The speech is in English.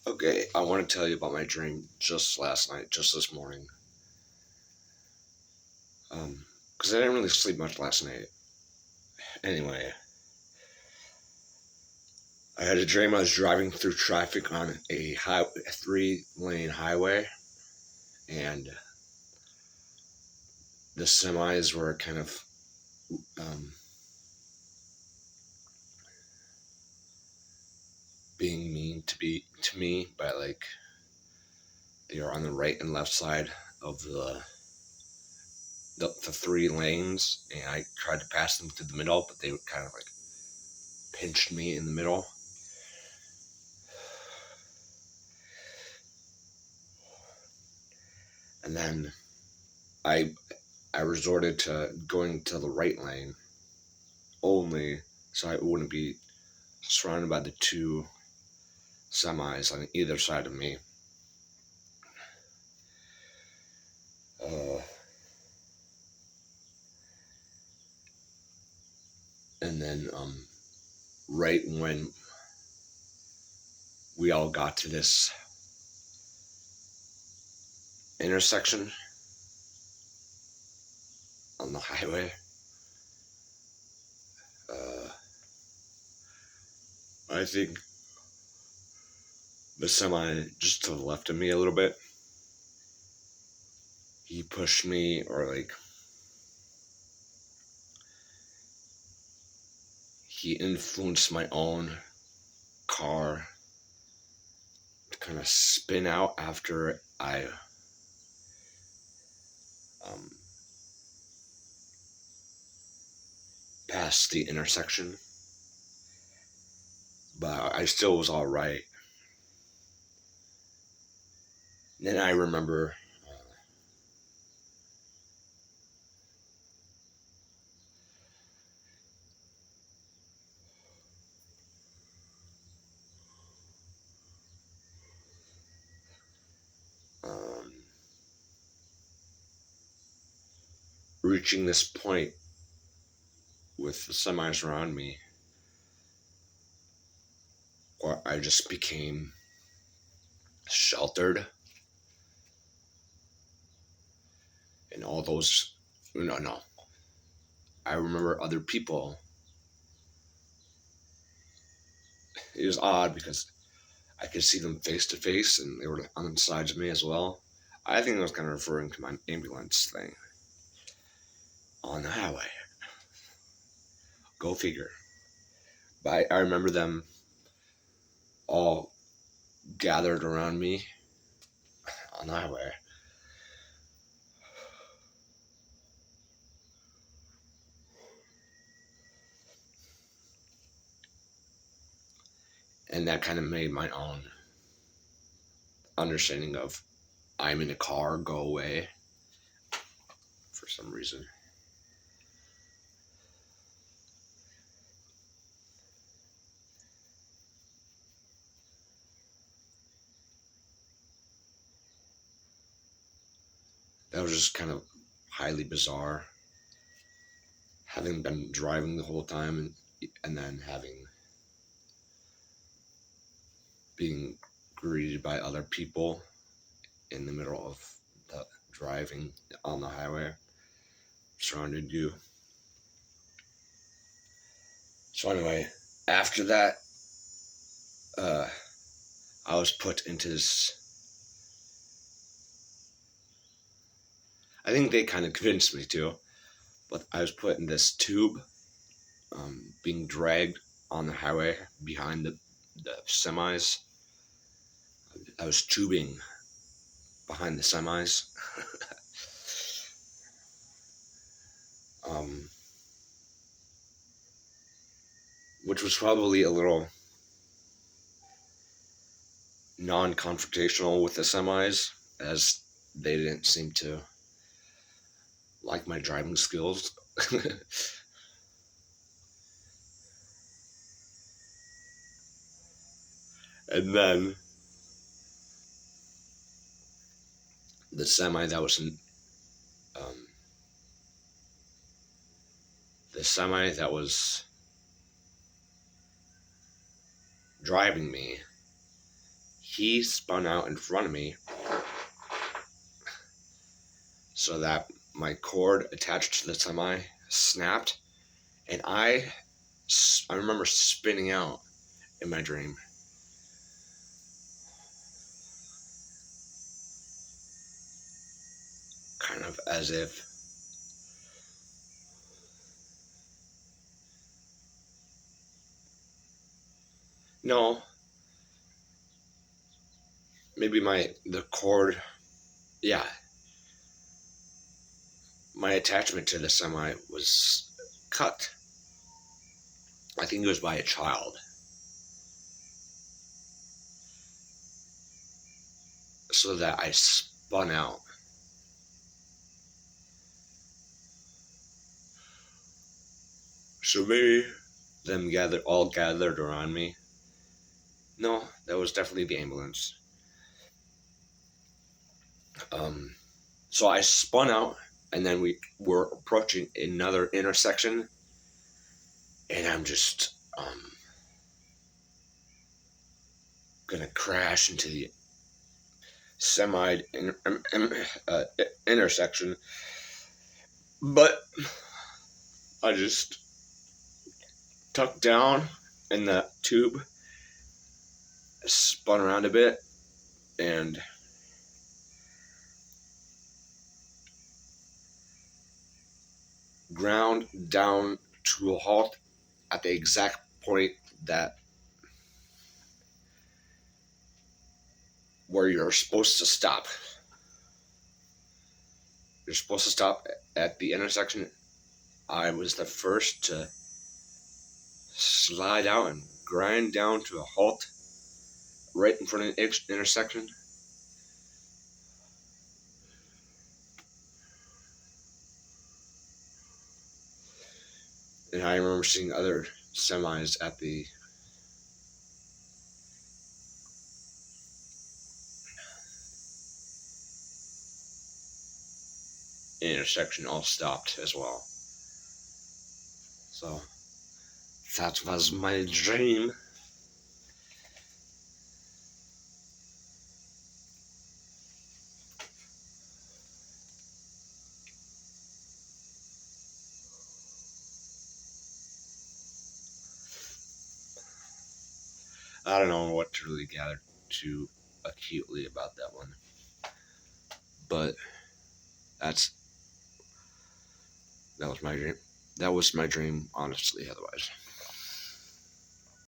Okay, I want to tell you about my dream just last night, just this morning. Because I didn't really sleep much last night. Anyway, I had a dream I was driving through traffic on a 3-lane highway, and the semis were kind of um, being mean to me by they are on the right and left side of the 3 lanes, and I tried to pass them through the middle, but they kind of pinched me in the middle. And then I I resorted to going to the right lane only so I wouldn't be surrounded by the two semis on either side of me. Uh, and then right when we all got to this intersection on the highway, uh, I think the semi just to the left of me a little bit, he pushed me, or he influenced my own car to kind of spin out after I um, passed the intersection. But I still was all right. Then I remember um, reaching this point with the semis around me where I just became sheltered, and all those. No. I remember other people. It was odd because I could see them face to face, and they were on the sides of me as well. I think I was kind of referring to my ambulance thing on the highway. Go figure. But I remember them all gathered around me on the highway. And that kind of made my own understanding of I'm in a car, go away for some reason. That was just kind of highly bizarre. Having been driving the whole time, and then being greeted by other people in the middle of the driving on the highway surrounded you. So anyway, after that, uh, I was put into this. I think they kind of convinced me to, but I was put in this tube, being dragged on the highway behind the semis. I was tubing behind the semis. um, which was probably a little non-confrontational with the semis, as they didn't seem to like my driving skills. And then the semi that was um, the semi that was driving me, he spun out in front of me so that my cord attached to the semi snapped, and I remember spinning out in my dream. Kind of as if no, maybe the cord, yeah, my attachment to the semi was cut. I think it was by a child. So that I spun out. So maybe them all gathered around me. No, that was definitely the ambulance. So I spun out, and then we were approaching another intersection, and I'm just gonna crash into the semi intersection, but I just tucked down in the tube, spun around a bit, and ground down to a halt at the exact point that where you're supposed to stop. You're supposed to stop at the intersection. I was the first to slide out and grind down to a halt right in front of the intersection. And I remember seeing other semis at the intersection all stopped as well. So that was my dream. I don't know what to really gather too acutely about that one. But that was my dream. That was my dream, honestly, otherwise.